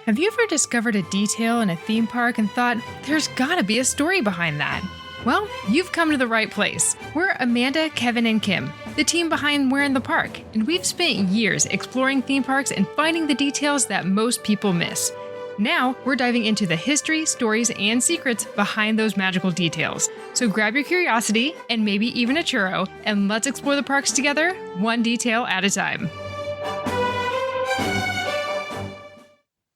Have you ever discovered a detail in a theme park and thought, there's gotta be a story behind that? Well, you've come to the right place. We're Amanda, Kevin, and Kim, the team behind We're in the Park, and we've spent years exploring theme parks and finding the details that most people miss. Now, we're diving into the history, stories, and secrets behind those magical details. So grab your curiosity, and maybe even a churro, and let's explore the parks together, one detail at a time.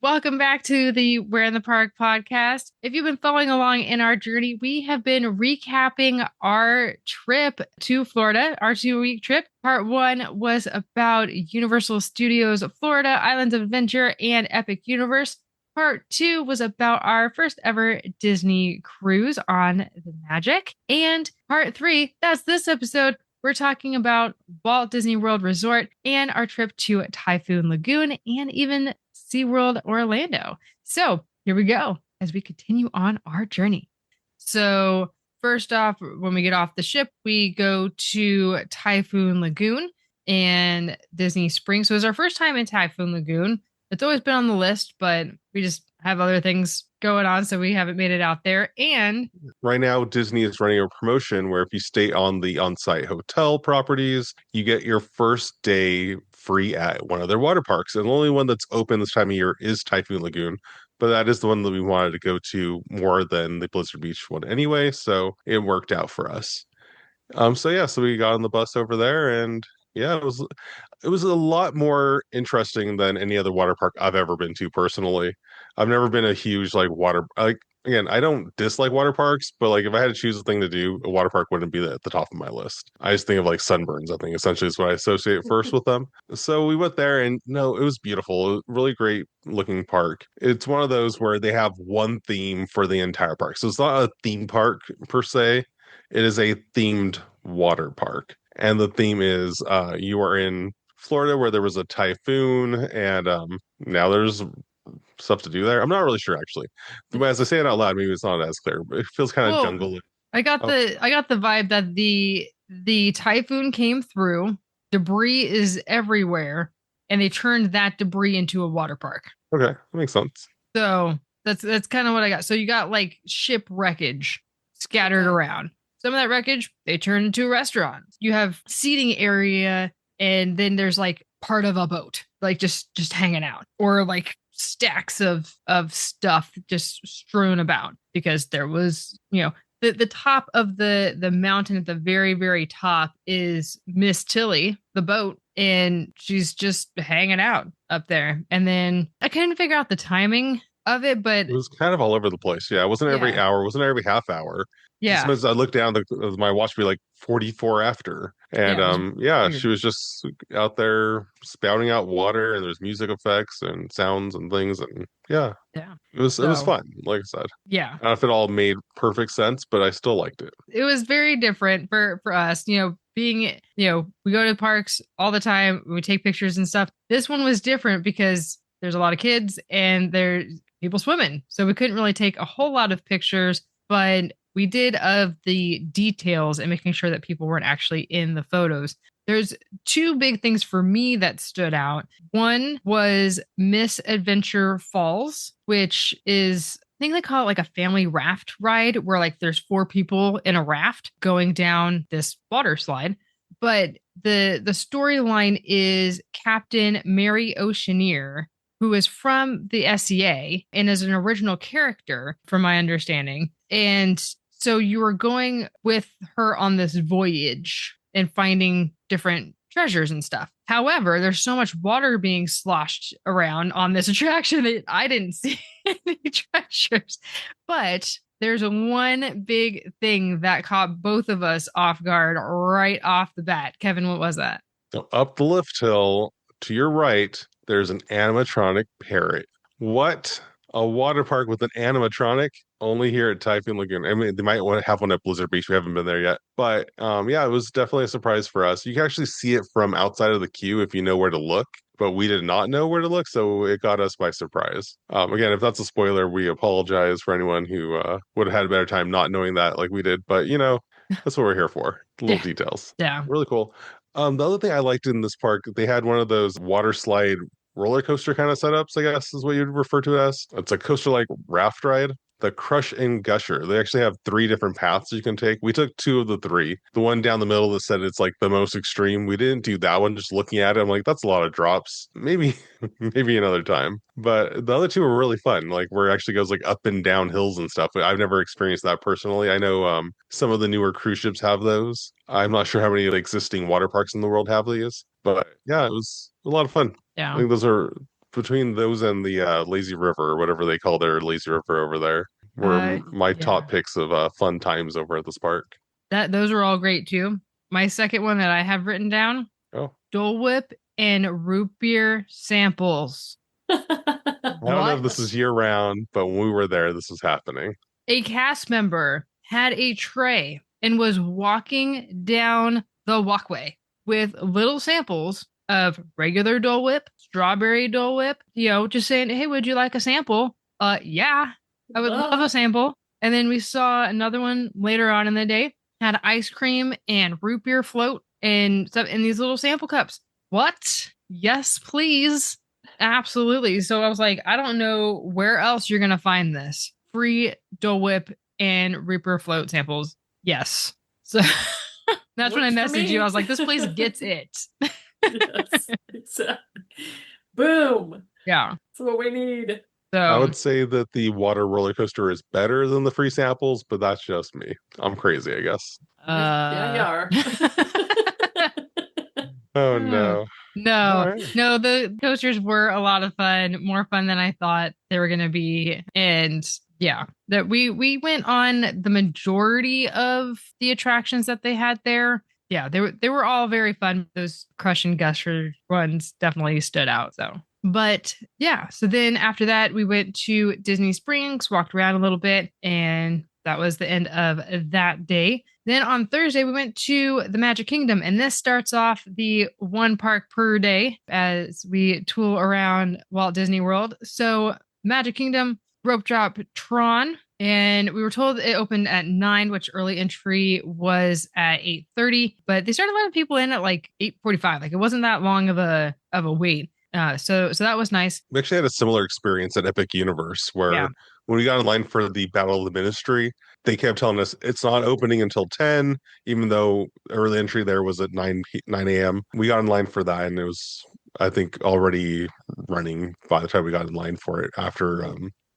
Welcome back to the We're in the Park podcast. If you've been following along in our journey, we have been recapping our trip to Florida, our 2-week trip. Part 1 was about Universal Studios Florida, Islands of Adventure, and Epic Universe. Part 2 was about our first ever Disney cruise on the Magic. And part 3, that's this episode, we're talking about Walt Disney World Resort and our trip to Typhoon Lagoon and even SeaWorld Orlando. So here we go as we continue on our journey. So first off, when we get off the ship, we go to Typhoon Lagoon and Disney Springs. So it was our first time in Typhoon Lagoon. It's always been on the list, but we just have other things going on, so we haven't made it out there. And right now, Disney is running a promotion where if you stay on the on-site hotel properties, you get your first day free at one of their water parks. And the only one that's open this time of year is Typhoon Lagoon. But that is the one that we wanted to go to more than the Blizzard Beach one anyway. So it worked out for us. So we got on the bus over there, and yeah, it was a lot more interesting than any other water park I've ever been to personally. I've never been a huge again, I don't dislike water parks, but like if I had to choose a thing to do, a water park wouldn't be at the top of my list. I just think of like sunburns, I think essentially is what I associate first with them. So we went there and no, it was beautiful. It was a really great looking park. It's one of those where they have one theme for the entire park. So it's not a theme park per se. It is a themed water park. And the theme is you are in Florida where there was a typhoon, and now there's stuff to do there. I'm not really sure actually. But as I say it out loud, maybe it's not as clear, but it feels kind of jungle. I got the vibe that the typhoon came through, debris is everywhere, and they turned that debris into a water park. Okay, that makes sense. So that's kind of what I got. So you got like ship wreckage scattered around. Some of that wreckage, they turned into a restaurant. You have seating area, and then there's like part of a boat, like just hanging out, or like stacks of stuff just strewn about because there was, the top of the mountain at the very, very top is Miss Tilly, the boat, and she's just hanging out up there. And then I couldn't figure out the timing of it, but it was kind of all over the place. Yeah, it wasn't every hour, it wasn't every half hour. Yeah. Sometimes I looked down, my watch would be like 44 after. And she was just out there spouting out water, and there's music effects and sounds and things. And it was fun, like I said. Yeah. I don't know if it all made perfect sense, but I still liked it. It was very different for us, being, we go to parks all the time, we take pictures and stuff. This one was different because there's a lot of kids and there's people swimming. So we couldn't really take a whole lot of pictures, but we did of the details and making sure that people weren't actually in the photos. There's 2 big things for me that stood out. One was Miss Adventure Falls, which is, I think they call it like a family raft ride where like there's 4 people in a raft going down this water slide. But the storyline is Captain Mary Oceaneer, who is from the SEA and is an original character, from my understanding. And so you were going with her on this voyage and finding different treasures and stuff. However, there's so much water being sloshed around on this attraction that I didn't see any treasures. But there's one big thing that caught both of us off guard right off the bat. Kevin, what was that? So up the lift hill to your right, there's an animatronic parrot. What? A water park with an animatronic? Only here at Typhoon Lagoon. I mean, they might want to have one at Blizzard Beach. We haven't been there yet. But it was definitely a surprise for us. You can actually see it from outside of the queue if you know where to look. But we did not know where to look, so it got us by surprise. Again, if that's a spoiler, we apologize for anyone who would have had a better time not knowing that like we did. But, that's what we're here for. Little details. Yeah. Really cool. The other thing I liked in this park, they had one of those water slide roller coaster kind of setups, I guess is what you'd refer to it as. It's a coaster like raft ride. The Crush and Gusher. They actually have three different paths you can take. We took two of the three. The one down the middle that said it's like the most extreme. We didn't do that one. Just looking at it, I'm like, that's a lot of drops. Maybe, maybe another time. But the other two were really fun. Like where it actually goes like up and down hills and stuff. I've never experienced that personally. I know some of the newer cruise ships have those. I'm not sure how many existing water parks in the world have these. But yeah, it was a lot of fun. I Yeah. think those are between those and the lazy river or whatever they call their lazy river over there were my Yeah. top picks of fun times over at this park. Those were all great too. My second one that I have written down, Oh, Dole Whip and root beer samples. I don't know if this is What? year round, but when we were there, this was happening. A cast member had a tray and was walking down the walkway with little samples of regular Dole Whip, strawberry Dole Whip, just saying, hey, would you like a sample? Yeah, I would love a sample. And then we saw another one later on in the day, had ice cream and root beer float and stuff in these little sample cups. What? Yes, please. Absolutely. So I was like, I don't know where else you're going to find this. Free Dole Whip and Reaper float samples. Yes. So that's when I Works for messaged me. you. I was like, this place gets it. Yes, exactly. Boom. Yeah. That's what we need. I So would say that the water roller coaster is better than the free samples, but that's just me. I'm crazy, I guess. Yeah, you are. Oh no. All no, right. no, the coasters were a lot of fun, more fun than I thought they were going to be. And yeah, that we went on the majority of the attractions that they had there. Yeah, they were all very fun. Those Crush and Gusher ones definitely stood out. So, but yeah, so then after that, we went to Disney Springs, walked around a little bit, and that was the end of that day. Then on Thursday, we went to the Magic Kingdom, and this starts off the one park per day as we tool around Walt Disney World. So, Magic Kingdom, rope drop Tron, and we were told it opened at 9, which early entry was at 8:30, but they started letting people in at like 8:45. Like it wasn't that long of a wait. So that was nice. We actually had a similar experience at Epic Universe Yeah. where when we got in line for the Battle of the Ministry, they kept telling us it's not opening until 10, even though early entry there was at 9 a.m. We got in line for that and it was, I think, already running by the time we got in line for it after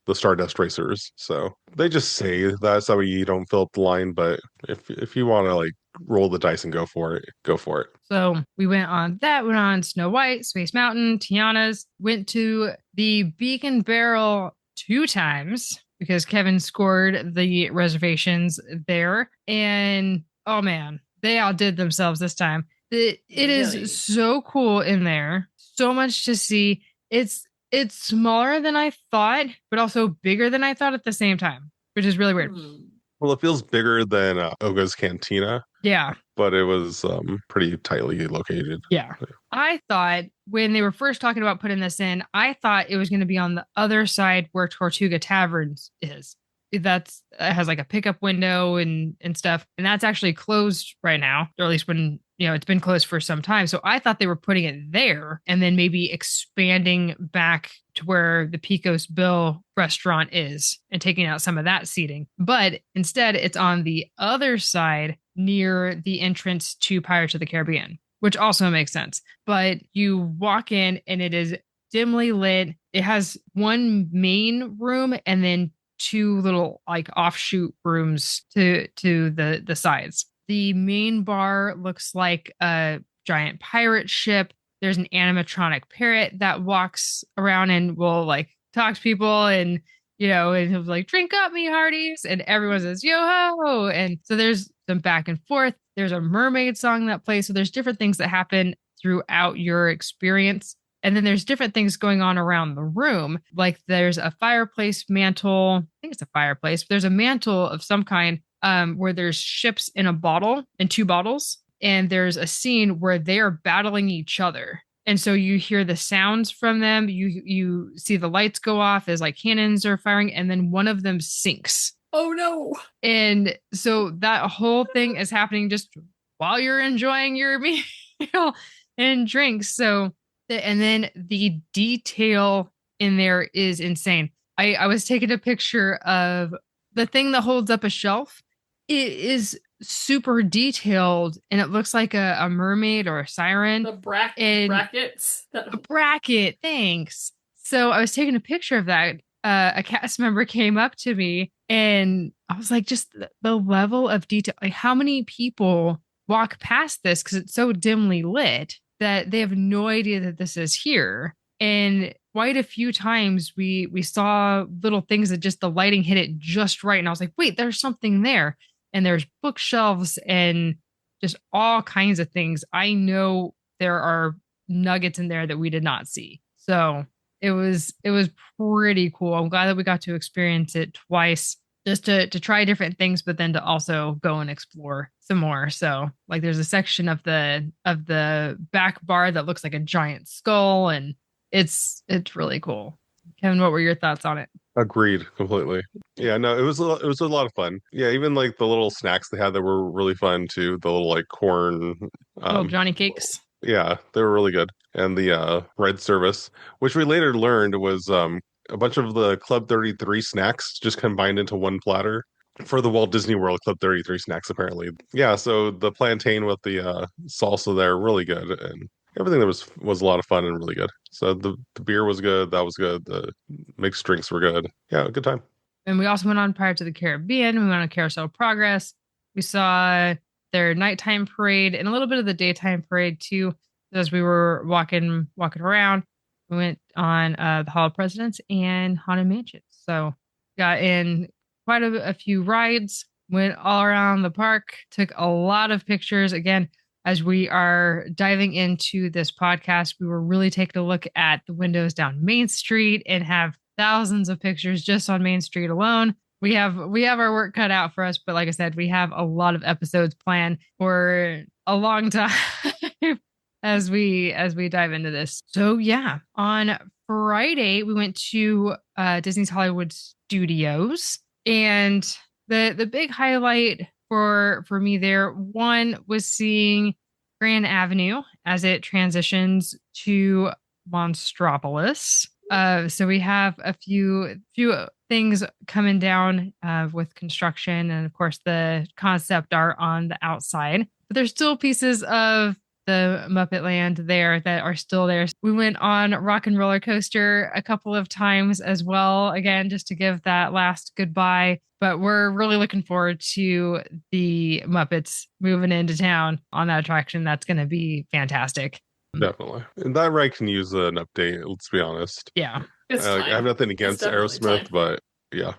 the Stardust Racers. So they just say that so you don't fill up the line, but if you want to like roll the dice and go for it, go for it. So we went on that, went on Snow White, Space Mountain, Tiana's, went to the Beak Barrel 2 times because Kevin scored the reservations there. And oh man, they outdid themselves this time. It Really? is so cool in there. So much to see. It's smaller than I thought, but also bigger than I thought at the same time, which is really weird. Well, it feels bigger than Oga's Cantina, Yeah. but it was pretty tightly located. Yeah. I thought when they were first talking about putting this in, I thought it was going to be on the other side where Tortuga Taverns is. It has like a pickup window and stuff. And that's actually closed right now, or at least when, it's been closed for some time. So I thought they were putting it there and then maybe expanding back to where the Pecos Bill restaurant is and taking out some of that seating. But instead, it's on the other side near the entrance to Pirates of the Caribbean, which also makes sense. But you walk in and it is dimly lit. It has one main room and then 2 little like offshoot rooms to the sides. The main bar looks like a giant pirate ship. There's an animatronic parrot that walks around and will like talk to people and and he'll like, drink up, me hearties, and everyone says yo ho. And so there's some back and forth. There's a mermaid song that plays. So there's different things that happen throughout your experience. And then there's different things going on around the room. Like there's a fireplace mantle. I think it's a fireplace. But there's a mantle of some kind where there's ships in a bottle, in 2 bottles. And there's a scene where they are battling each other. And so you hear the sounds from them. You see the lights go off as like cannons are firing. And then one of them sinks. Oh no. And so that whole thing is happening just while you're enjoying your meal and drinks. So And then the detail in there is insane. I was taking a picture of the thing that holds up a shelf. It is super detailed and it looks like a mermaid or a siren. The brackets. A bracket, thanks. So I was taking a picture of that. A cast member came up to me and I was like, just the level of detail. Like, how many people walk past this because it's so dimly lit that they have no idea that this is here. And quite a few times we saw little things that just the lighting hit it just right. And I was like, wait, there's something there. And there's bookshelves and just all kinds of things. I know there are nuggets in there that we did not see. So it was pretty cool. I'm glad that we got to experience it twice just to try different things, but then to also go and explore some more. So like there's a section of the back bar that looks like a giant skull, and it's really cool. Kevin, what were your thoughts on it? Agreed completely. Yeah, no, it was a lot of fun. Yeah, even like the little snacks they had that were really fun too. The little like corn, Oh, Johnny cakes. yeah, they were really good. And the red service, which we later learned was a bunch of the Club 33 snacks just combined into one platter for the Walt Disney World Club 33 snacks, apparently. Yeah, so the plantain with the salsa there, really good. And everything there was a lot of fun and really good. So the beer was good. That was good. The mixed drinks were good. Yeah, good time. And we also went on Pirates of the Caribbean. We went on Carousel Progress. We saw their nighttime parade and a little bit of the daytime parade too. As we were walking around, we went on the Hall of Presidents and Haunted Mansion. So got in quite a few rides, went all around the park, took a lot of pictures. Again, as we are diving into this podcast, we were really taking a look at the windows down Main Street and have thousands of pictures just on Main Street alone. We have our work cut out for us, but like I said, we have a lot of episodes planned for a long time as we dive into this. So yeah, on Friday we went to Disney's Hollywood Studios, and the big highlight for me there, one was seeing Grand Avenue as it transitions to Monstropolis. So we have a few things coming down with construction, and of course the concept art on the outside. But there's still pieces of the Muppet Land there that are still there. We went on Rock and Roller Coaster a couple of times as well, again, just to give that last goodbye. But we're really looking forward to the Muppets moving into town on that attraction. That's going to be fantastic. Definitely. And that ride can use an update, let's be honest. Yeah. I have nothing against Aerosmith, but yeah,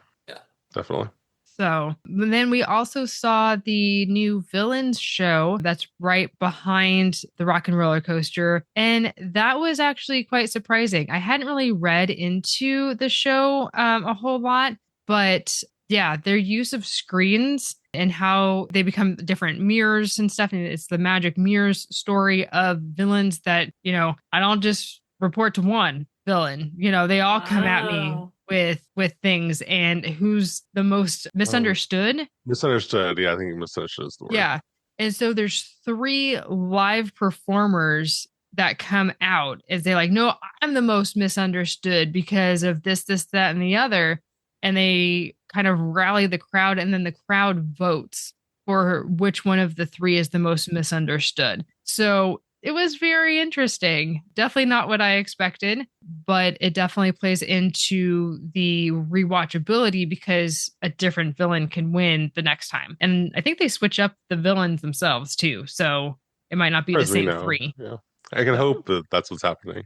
definitely. So then we also saw the new Villains show that's right behind the Rock and Roller Coaster. And that was actually quite surprising. I hadn't really read into the show a whole lot, but yeah, their use of screens and how they become different mirrors and stuff. And it's the magic mirrors story of villains that, I don't just report to one villain, they all come at me with things, and who's the most misunderstood. Misunderstood. Yeah, I think misunderstood is the word. Yeah. And so there's 3 live performers that come out as they like, no, I'm the most misunderstood because of this, that, and the other. And they kind of rally the crowd, and then the crowd votes for which one of the 3 is the most misunderstood. So it was very interesting. Definitely not what I expected, but it definitely plays into the rewatchability because a different villain can win the next time. And I think they switch up the villains themselves too. So it might not be the same 3. Yeah. I can hope that that's what's happening.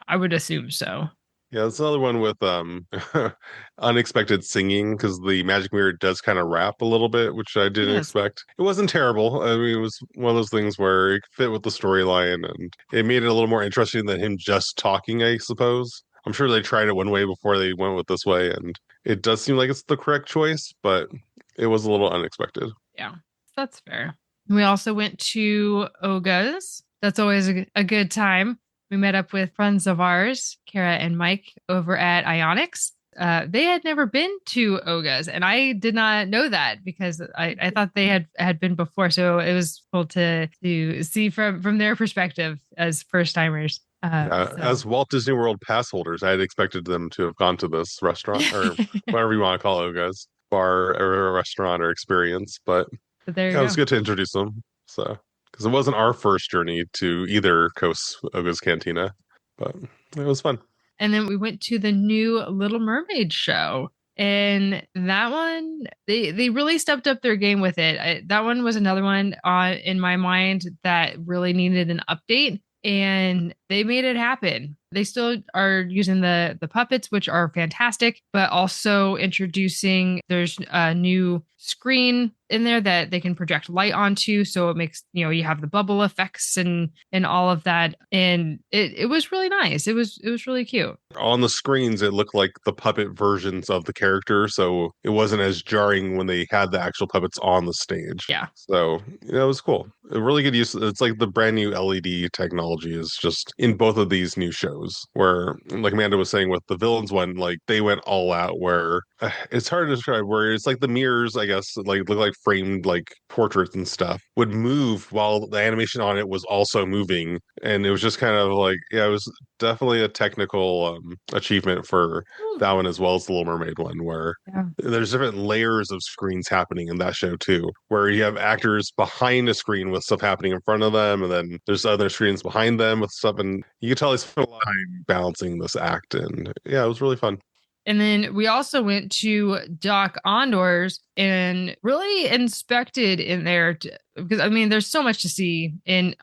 I would assume so. Yeah, that's another one with unexpected singing, because the magic mirror does kind of rap a little bit, which I didn't expect. It wasn't terrible. I mean, it was one of those things where it fit with the storyline, and it made it a little more interesting than him just talking, I suppose. I'm sure they tried it one way before they went with this way, and it does seem like it's the correct choice, but it was a little unexpected. Yeah, that's fair. We also went to Oga's. That's always a good time. We met up with friends of ours, Kara and Mike, over at Ionics. They had never been to Oga's, and I did not know that because I thought they had been before. So it was cool to see from their perspective as first timers. As Walt Disney World pass holders, I had expected them to have gone to this restaurant or whatever you want to call it, guys, bar or a restaurant or experience. But there you yeah, it go. was good to introduce them. So, because it wasn't our first journey to either Coast Oga's Cantina, but it was fun. And then we went to the new Little Mermaid show. And that one, they really stepped up their game with it. That one was another one in my mind that really needed an update, and they made it happen. They still are using the puppets, which are fantastic, but also introducing there's a new screen in there that they can project light onto, so it makes you have the bubble effects and all of that, and it was really nice. It was really cute. On the screens, it looked like the puppet versions of the character, so it wasn't as jarring when they had the actual puppets on the stage. Yeah. So it was cool. A really good use. It's like the brand new LED technology is just in both of these new shows, where, like Amanda was saying with the Villains one, like they went all out where it's hard to describe, where it's like the mirrors, I guess, like look like framed like portraits and stuff would move while the animation on it was also moving. And it was just kind of like, yeah, it was definitely a technical achievement for that one, as well as the Little Mermaid one, where there's different layers of screens happening in that show too, where you have actors behind a screen with stuff happening in front of them, and then there's other screens behind them with stuff, and you can tell they spent a lot of time balancing this act, and yeah, it was really fun. And then we also went to Doc Ondor's and really inspected in there because I mean, there's so much to see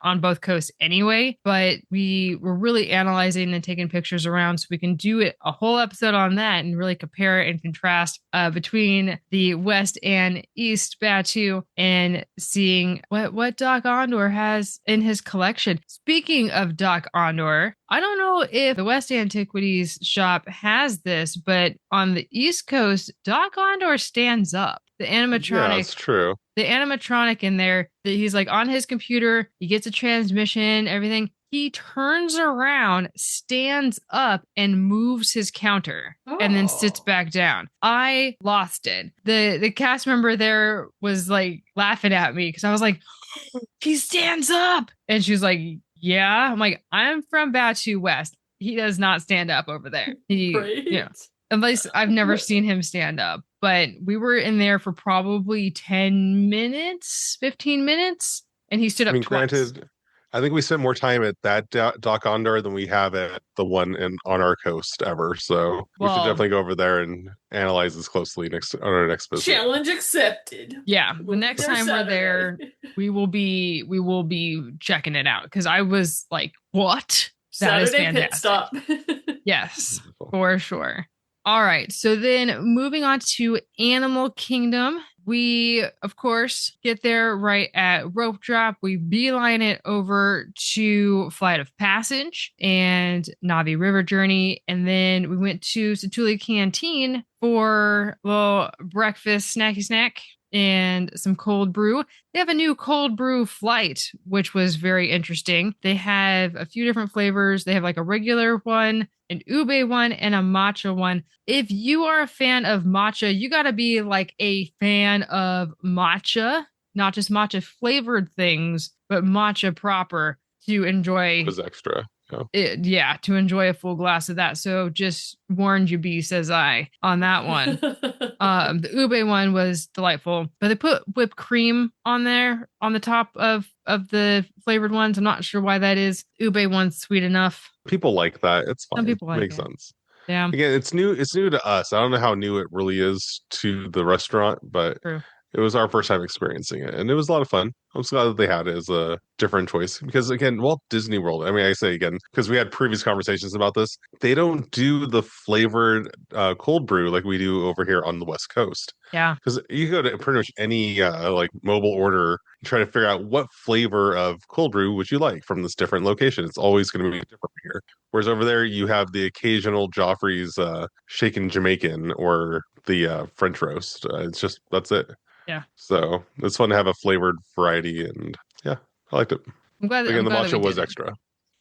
on both coasts anyway, but we were really analyzing and taking pictures around so we can do a whole episode on that and really compare and contrast between the West and East Batu and seeing what Doc Ondor has in his collection. Speaking of Doc Ondor, I don't know if the West Antiquities shop has this, but on the East Coast, Doc Ondor stands up. The animatronic. Yeah, that's true. The animatronic in there, he's like on his computer, he gets a transmission, everything. He turns around, stands up, and moves his counter and then sits back down. I lost it. The cast member there was like laughing at me because I was like, he stands up. And she was like, yeah. I'm like, I'm from Batu West. He does not stand up over there. At least I've never seen him stand up. But we were in there for probably 10 minutes, 15 minutes, and he stood up twice. Granted, I think we spent more time at that Doc Ondor than we have at the one on our coast ever. So we should definitely go over there and analyze this closely on our next visit. Challenge accepted. Yeah, the next time we're there, we will be checking it out because I was like, "What? That Saturday is fantastic!" Pit stop. Yes, for sure. All right. So then moving on to Animal Kingdom, we, of course, get there right at rope drop. We beeline it over to Flight of Passage and Navi River Journey. And then we went to Satuli Canteen for a little breakfast snacky snack and some cold brew. They have a new cold brew flight, which was very interesting. They have a few different flavors. They have like a regular one, an ube one, and a matcha one. If you are a fan of matcha, you got to be like a fan of matcha, not just matcha flavored things, but matcha proper to enjoy. It was extra. To enjoy a full glass of that. So just warned you, B, says I, on that one. The ube one was delightful, but they put whipped cream on there on the top of the flavored ones. I'm not sure why that is. Ube one's sweet enough. People like that. It's fine. Some people like Makes it. Sense. Yeah. Again, it's new to us. I don't know how new it really is to the restaurant, but True. It was our first time experiencing it, and it was a lot of fun. I'm so glad that they had it as a different choice because, again, Walt Disney World, I mean, I say again, because we had previous conversations about this, they don't do the flavored cold brew like we do over here on the West Coast. Yeah. Because you go to pretty much any like mobile order, and try to figure out what flavor of cold brew would you like from this different location. It's always going to be different here. Whereas over there, you have the occasional Joffrey's shaken Jamaican or the French roast. That's it. Yeah. So it's fun to have a flavored variety, and yeah, I liked it. I'm glad the matcha was extra.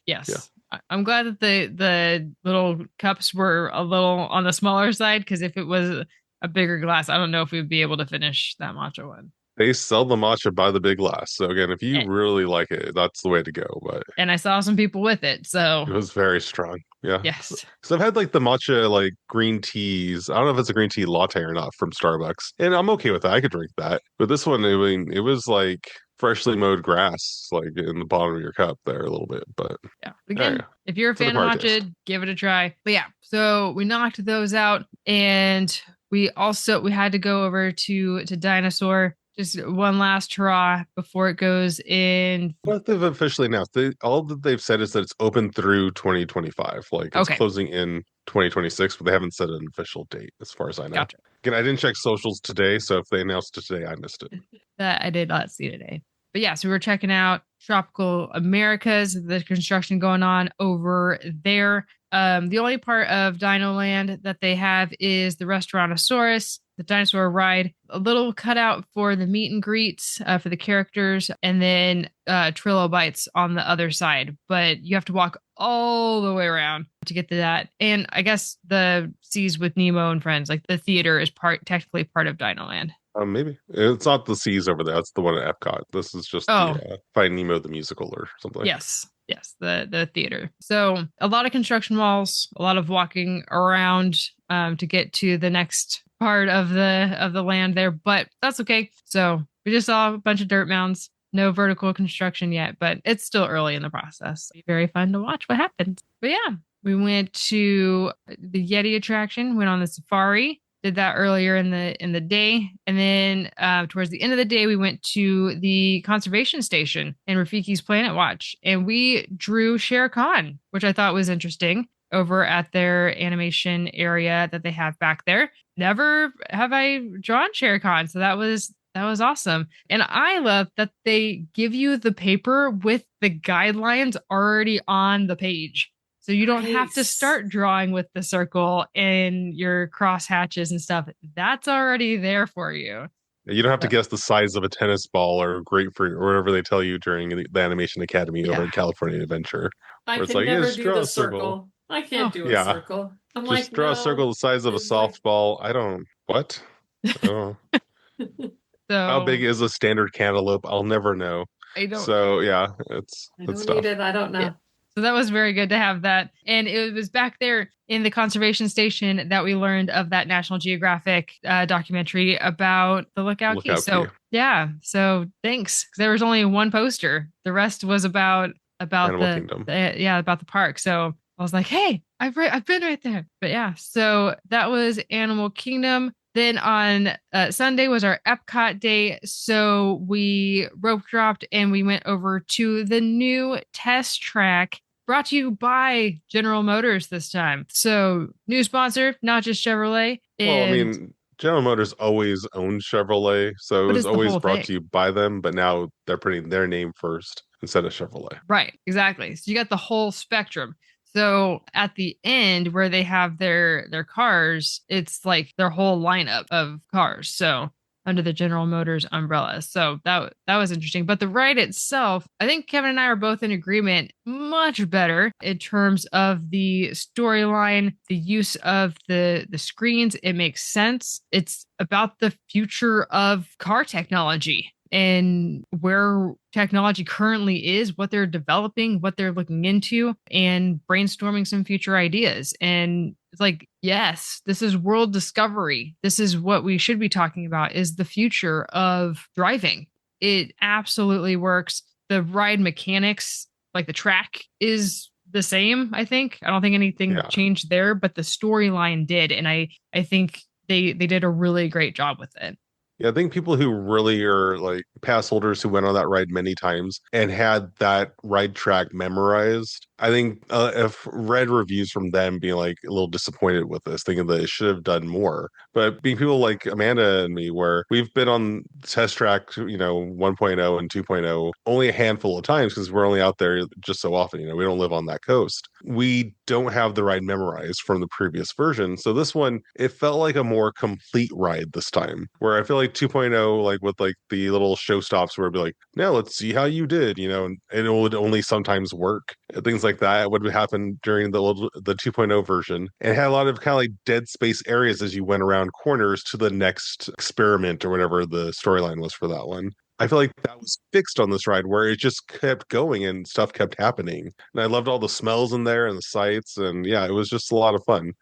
Yes. Yeah. I'm glad that the little cups were a little on the smaller side, because if it was a bigger glass, I don't know if we would be able to finish that matcha one. They sell the matcha by the big glass. So again, if you And, really like it, that's the way to go. But and I saw some people with it. So, it was very strong. Yeah. yes. So I've had like the matcha like green teas. I don't know if it's a green tea latte or not from Starbucks. And I'm okay with that. I could drink that. But this one, I mean, it was like freshly mowed grass, like in the bottom of your cup there a little bit. But Yeah. Again, yeah, if you're a for the fan of party taste. matcha, give it a try. But yeah, so we knocked those out, and we had to go over to Dinosaur. Just one last hurrah before it goes in. What they've officially announced, all that they've said is that it's open through 2025. Like it's Okay, closing in 2026, but they haven't set an official date as far as I know. gotcha. Again, I didn't check socials today, so if they announced it today, I missed it. That I did not see today. But yeah, so we were checking out Tropical Americas, the construction going on over there. The only part of Dino Land that they have is the Restaurantosaurus, the dinosaur ride, a little cutout for the meet and greets for the characters, and then trilobites on the other side. But you have to walk all the way around to get to that. And I guess the Seas with Nemo and Friends, like the theater, is technically part of Dino Land. Maybe it's not the seas over there. That's the one at Epcot. This is just Oh, the Find Nemo the musical or something. yes. Yes, the theater. So a lot of construction walls, a lot of walking around to get to the next part of the land there, but that's okay. So we just saw a bunch of dirt mounds, no vertical construction yet, but it's still early in the process. It'll be very fun to watch what happens. But yeah, we went to the Yeti attraction, went on the safari. Did that earlier in the day, and then towards the end of the day, we went to the conservation station in Rafiki's Planet Watch, and we drew Shere Khan, which I thought was interesting over at their animation area that they have back there. Never have I drawn Shere Khan, so that was awesome. And I love that they give you the paper with the guidelines already on the page. So you don't have to start drawing with the circle and your cross hatches and stuff. That's already there for you. You don't have to guess the size of a tennis ball or grapefruit or whatever they tell you during the Animation Academy over at California Adventure. I Where it's can like, never just do draw the a circle. circle. I can't do a circle. I'm just like, draw a circle the size of a It's like- softball. I don't. What? Oh. So How big is a standard cantaloupe? I'll never know. I don't. So yeah, I it's don't tough. need it. I don't know. Yeah. So that was very good to have that. And it was back there in the conservation station that we learned of that National Geographic documentary about the Lookout Key. So yeah, so thanks. 'Cause there was only one poster. The rest was about Animal Kingdom. About the park. So I was like, hey, I've been right there. But yeah, so that was Animal Kingdom. Then on Sunday was our Epcot day. So we rope dropped and we went over to the new test track brought to you by General Motors this time. So new sponsor, not just Chevrolet. Well, I mean, General Motors always owned Chevrolet. So it was always brought to you by them. But now they're putting their name first instead of Chevrolet. Right, exactly. So you got the whole spectrum. So at the end where they have their cars, it's like their whole lineup of cars. So under the General Motors umbrella. So that was interesting. But the ride itself, I think Kevin and I are both in agreement, much better in terms of the storyline, the use of the screens. It makes sense. It's about the future of car technology and where technology currently is, what they're developing, what they're looking into, and brainstorming some future ideas. And it's like, yes, this is world discovery. This is what we should be talking about, is the future of driving. It absolutely works. The ride mechanics, like the track, is the same, I think. I don't think anything changed there, but the storyline did. And I think they did a really great job with it. Yeah, I think people who really are like pass holders who went on that ride many times and had that ride track memorized, I think I've read reviews from them being like a little disappointed with this, thinking that it should have done more. But being people like Amanda and me, where we've been on test track, 1.0 and 2.0 only a handful of times because we're only out there just so often. We don't live on that coast. We don't have the ride memorized from the previous version. So this one, it felt like a more complete ride this time, where I feel like 2.0, like with like the little show stops where it'd be like, now let's see how you did, and it would only sometimes work, things like like that would happen during the 2.0 version, and it had a lot of kind of like dead space areas as you went around corners to the next experiment or whatever the storyline was for that one. I feel like that was fixed on this ride where it just kept going and stuff kept happening. And I loved all the smells in there and the sights. And yeah, it was just a lot of fun.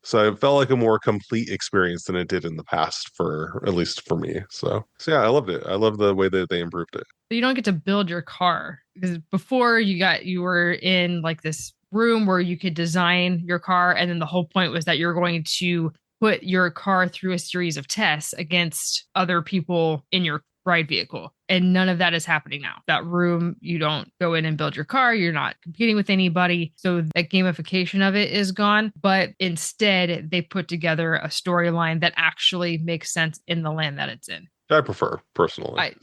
So it felt like a more complete experience than it did in the past, for at least for me. So yeah, I loved it. I love the way that they improved it. But you don't get to build your car, because before you were in like this room where you could design your car, and then the whole point was that you're going to put your car through a series of tests against other people in your ride vehicle. And none of that is happening now. That room, you don't go in and build your car. You're not competing with anybody. So that gamification of it is gone. But instead, they put together a storyline that actually makes sense in the land that it's in. I prefer personally.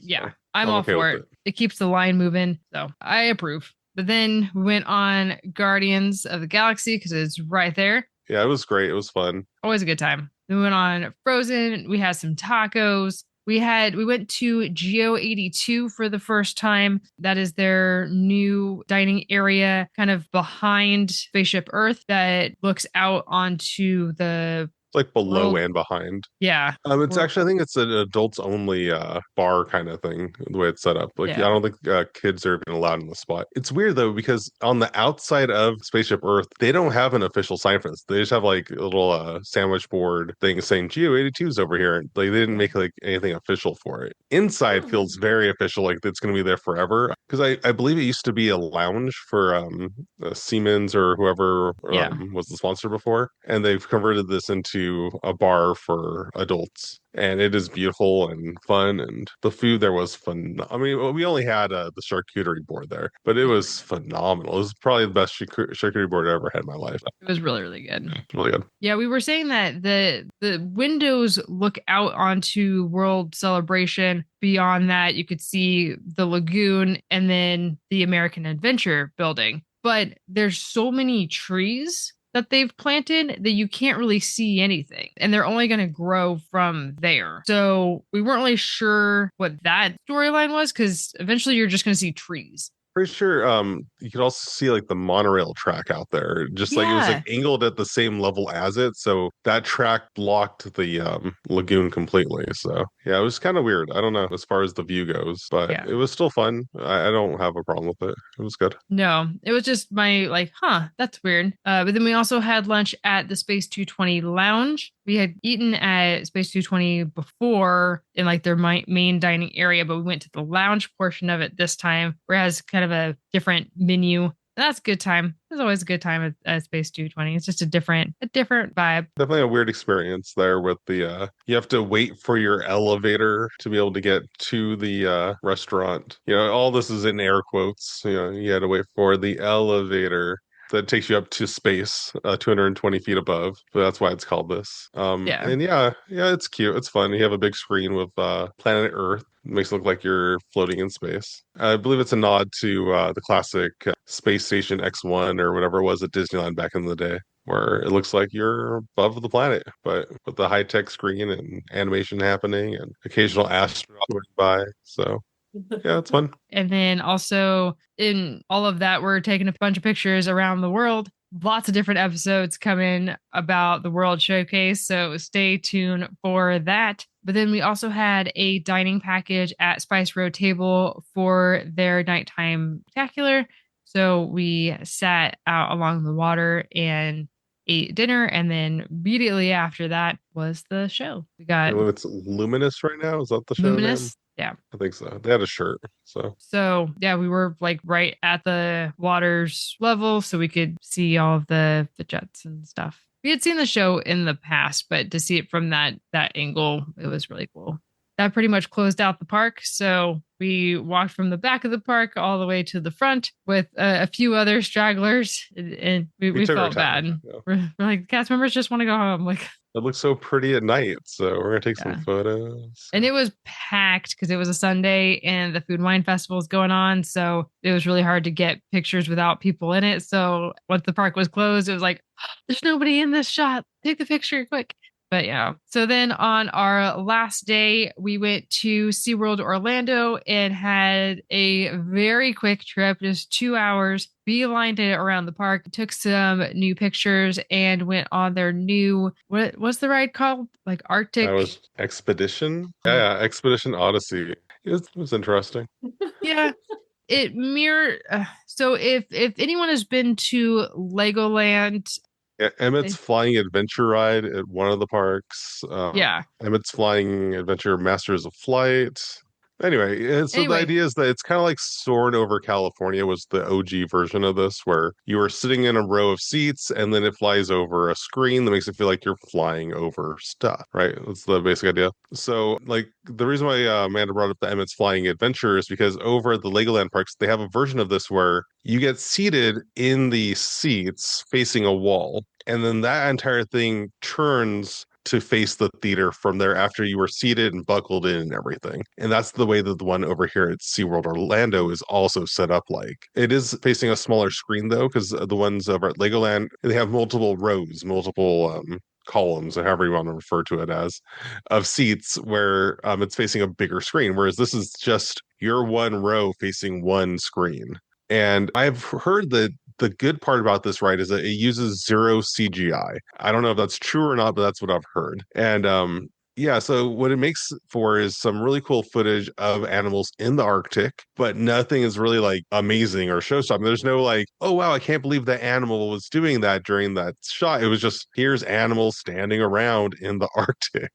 I'm all okay for it. It keeps the line moving. So I approve. But then we went on Guardians of the Galaxy because it's right there. Yeah, it was great. It was fun. Always a good time. We went on Frozen. We had some tacos. We went to Geo 82 for the first time. That is their new dining area kind of behind Spaceship Earth that looks out onto the like below and behind. Yeah. It's actually, I think it's an adults only bar kind of thing, the way it's set up. Like, I don't think kids are even allowed in the spot. It's weird though, because on the outside of Spaceship Earth, they don't have an official sign for this. They just have like a little sandwich board thing saying Geo 82 is over here. Like, they didn't make like anything official for it. Inside feels very official, like it's going to be there forever. Because I believe it used to be a lounge for Siemens or whoever was the sponsor before. And they've converted this into a bar for adults, and it is beautiful and fun, and the food there was fun. I mean, we only had the charcuterie board there, but it was phenomenal. It was probably the best charcuterie board I ever had in my life. It was really, really good. Really good. Yeah, we were saying that the windows look out onto World Celebration. Beyond that, you could see the lagoon and then the American Adventure building, but there's so many trees that they've planted that you can't really see anything. And they're only going to grow from there. So we weren't really sure what that storyline was, because eventually you're just going to see trees. Pretty sure you could also see like the monorail track out there, just like it was like angled at the same level as it, so that track blocked the lagoon completely. So yeah, it was kind of weird. I don't know as far as the view goes, but it was still fun. I don't have a problem with it. It was good. No, it was just my like, that's weird. But then we also had lunch at the Space 220 Lounge. We had eaten at Space 220 before in like their main dining area, but we went to the lounge portion of it this time, where it has kind of a different menu. And that's a good time. It's always a good time at Space 220. It's just a different vibe. Definitely a weird experience there with the you have to wait for your elevator to be able to get to the restaurant. You know, all this is in air quotes. You know, you had to wait for the elevator that takes you up to space, 220 feet above. So that's why it's called this. And it's cute. It's fun. You have a big screen with planet Earth. It makes it look like you're floating in space. I believe it's a nod to the classic Space Station X1 or whatever it was at Disneyland back in the day, where it looks like you're above the planet, but with the high-tech screen and animation happening and occasional astronauts going by. So yeah, it's fun. And then also in all of that, we're taking a bunch of pictures around the world. Lots of different episodes coming about the World Showcase, so stay tuned for that. But then we also had a dining package at Spice Road Table for their nighttime spectacular. So we sat out along the water and ate dinner, and then immediately after that was the show. We got it's Luminous right now. Is that the show Luminous? Name? Yeah, I think so. They had a shirt. So yeah, we were like right at the water's level, so we could see all of the jets and stuff. We had seen the show in the past, but to see it from that angle, it was really cool. That pretty much closed out the park. So we walked from the back of the park all the way to the front with a few other stragglers, and we felt bad. Yeah. We're like, cast members just want to go home. Like, it looks so pretty at night, so we're gonna take some photos. And it was packed because it was a Sunday and the Food and Wine Festival is going on, so it was really hard to get pictures without people in it. So once the park was closed, it was like, there's nobody in this shot. Take the picture quick. But yeah. So then on our last day, we went to SeaWorld Orlando and had a very quick trip, just 2 hours, beelined it around the park, took some new pictures, and went on their new, what was the ride called? Like That Arctic. was Expedition. Yeah, Expedition Odyssey. It was interesting. Yeah. It mirrored. So if anyone has been to Legoland, Yeah, Emmett's Flying Adventure ride at one of the parks. yeah. Emmett's Flying Adventure Masters of Flight. Anyway, so the Anyway, idea is that it's kind of like Soarin' over California was the OG version of this, where you are sitting in a row of seats and then it flies over a screen that makes it feel like you're flying over stuff, right? That's the basic idea. So, like, the reason why Amanda brought up the Emmett's Flying Adventure is because over at the Legoland parks, they have a version of this where you get seated in the seats facing a wall, and then that entire thing turns to face the theater from there after you were seated and buckled in and everything. And that's the way that the one over here at SeaWorld Orlando is also set up like. It is facing a smaller screen though, because the ones over at Legoland, they have multiple rows, multiple columns, or however you want to refer to it as, of seats where it's facing a bigger screen. Whereas this is just your one row facing one screen. And I've heard that the good part about this ride is that it uses zero CGI. I don't know if that's true or not, but that's what I've heard. And yeah, so what it makes for is some really cool footage of animals in the Arctic, but nothing is really like amazing or show-stopping. There's no like, oh wow, I can't believe that animal was doing that during that shot. It was just here's animals standing around in the Arctic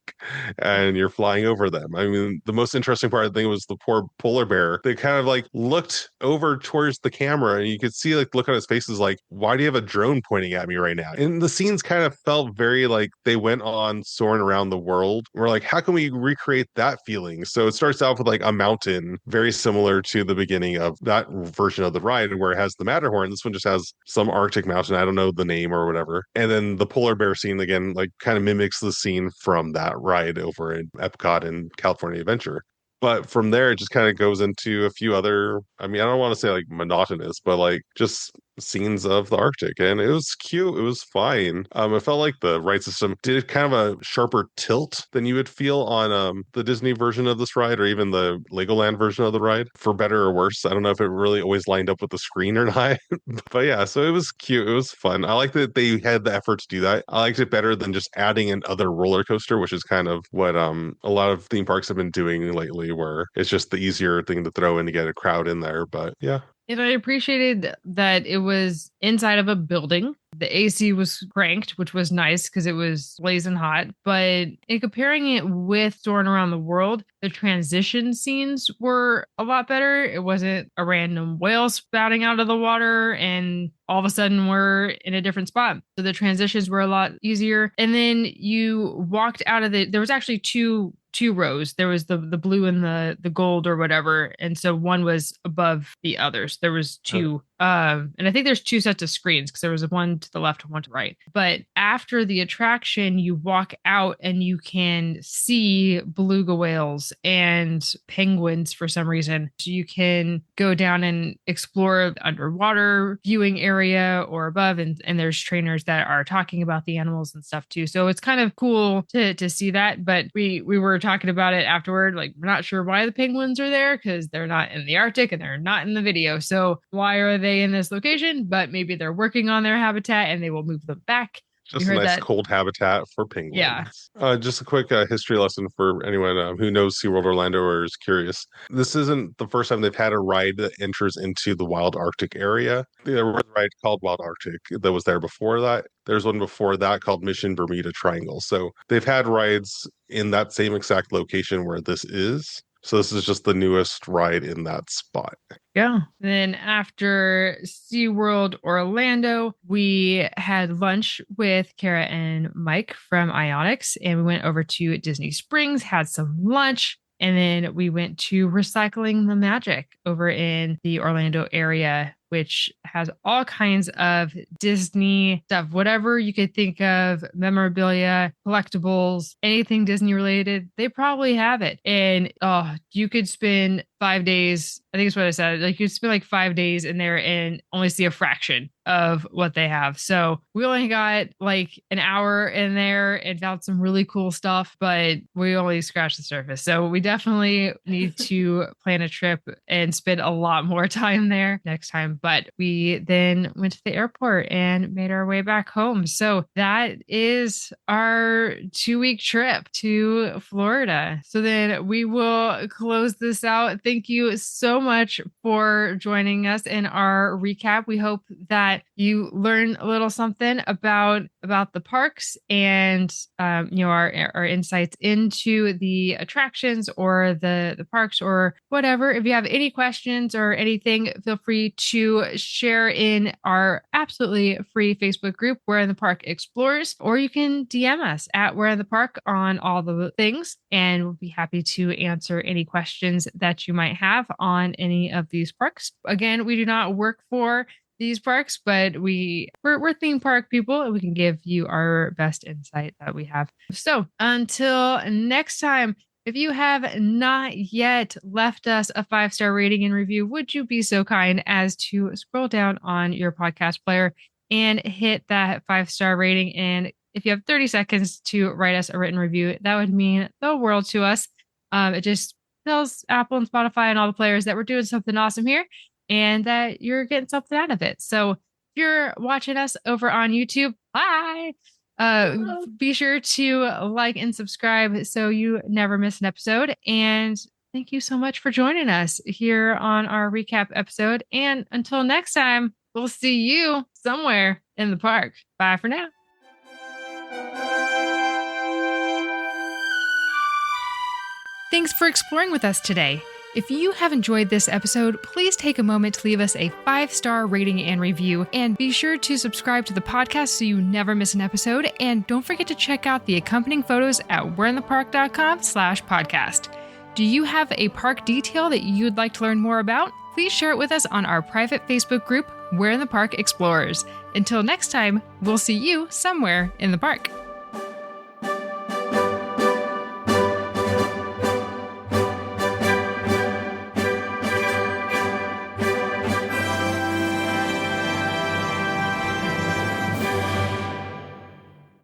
and you're flying over them. I mean, the most interesting part I think was the poor polar bear. They kind of like looked over towards the camera and you could see like look on his face is like, why do you have a drone pointing at me right now? And the scenes kind of felt very like they went on soaring around the world. We're like, how can we recreate that feeling? So it starts out with like a mountain, very similar to the beginning of that version of the ride where it has the Matterhorn. This one just has some Arctic mountain. I don't know the name or whatever. And then the polar bear scene again, like kind of mimics the scene from that ride over in Epcot and California Adventure. But from there, it just kind of goes into a few other, I mean, I don't want to say like monotonous, but like just scenes of the Arctic. And it was cute. It was fine. It felt like the ride system did kind of a sharper tilt than you would feel on the Disney version of this ride or even the Legoland version of the ride, for better or worse. I don't know if it really always lined up with the screen or not. But yeah, so it was cute. It was fun. I like that they had the effort to do that. I liked it better than just adding another roller coaster, which is kind of what a lot of theme parks have been doing lately, where it's just the easier thing to throw in to get a crowd in there. But yeah. And I appreciated that it was inside of a building. The AC was cranked, which was nice because it was blazing hot. But in comparing it with Soaring Around the World, the transition scenes were a lot better. It wasn't a random whale spouting out of the water and all of a sudden we're in a different spot. So the transitions were a lot easier. And then you walked out of there was actually two rows. There was the blue and the gold or whatever. And so one was above the others. There was two. And I think there's two sets of screens because there was one to the left and one to the right. But after the attraction, you walk out and you can see beluga whales and penguins for some reason. So you can go down and explore the underwater viewing area or above. And there's trainers that are talking about the animals and stuff too. So it's kind of cool to see that. But we were talking about it afterward. Like, we're not sure why the penguins are there because they're not in the Arctic and they're not in the video. So why are they in this location? But maybe they're working on their habitat and they will move them back. Just a nice cold habitat for penguins. Yeah. Just a quick history lesson for anyone who knows SeaWorld Orlando or is curious. This isn't the first time they've had a ride that enters into the wild Arctic area. There was a ride called Wild Arctic that was there before that. There's one before that called Mission Bermuda Triangle. So they've had rides in that same exact location where this is. So this is just the newest ride in that spot. Yeah. Then after SeaWorld Orlando, we had lunch with Kara and Mike from Ionics, and we went over to Disney Springs, had some lunch, and then we went to Recycling the Magic over in the Orlando area, which has all kinds of Disney stuff, whatever you could think of, memorabilia, collectibles, anything Disney related, they probably have it. And you could spend 5 days, I think it's what I said, like you could spend like 5 days in there and only see a fraction of what they have. So we only got like an hour in there and found some really cool stuff, but we only scratched the surface. So we definitely need to plan a trip and spend a lot more time there next time. But we then went to the airport and made our way back home. So that is our 2-week trip to Florida. So then we will close this out. Thank you so much for joining us in our recap. We hope that you learn a little something about the parks and our insights into the attractions or the parks or whatever. If you have any questions or anything, feel free to share in our absolutely free Facebook group, Where in the Park Explorers, or you can DM us at Where in the Park on all the things, and we'll be happy to answer any questions that you might have on any of these parks. Again, we do not work for these parks, but we're theme park people and we can give you our best insight that we have. So until next time, if you have not yet left us a 5-star rating and review, would you be so kind as to scroll down on your podcast player and hit that 5-star rating? And if you have 30 seconds to write us a written review, that would mean the world to us. It just tells Apple and Spotify and all the players that we're doing something awesome here and that you're getting something out of it. So if you're watching us over on YouTube, hi! Be sure to like and subscribe so you never miss an episode. And thank you so much for joining us here on our recap episode. And until next time, we'll see you somewhere in the park. Bye for now. Thanks for exploring with us today. If you have enjoyed this episode, please take a moment to leave us a 5-star rating and review, and be sure to subscribe to the podcast so you never miss an episode. And don't forget to check out the accompanying photos at whereinthepark.com/podcast. Do you have a park detail that you'd like to learn more about? Please share it with us on our private Facebook group, Where in the Park Explorers. Until next time, we'll see you somewhere in the park.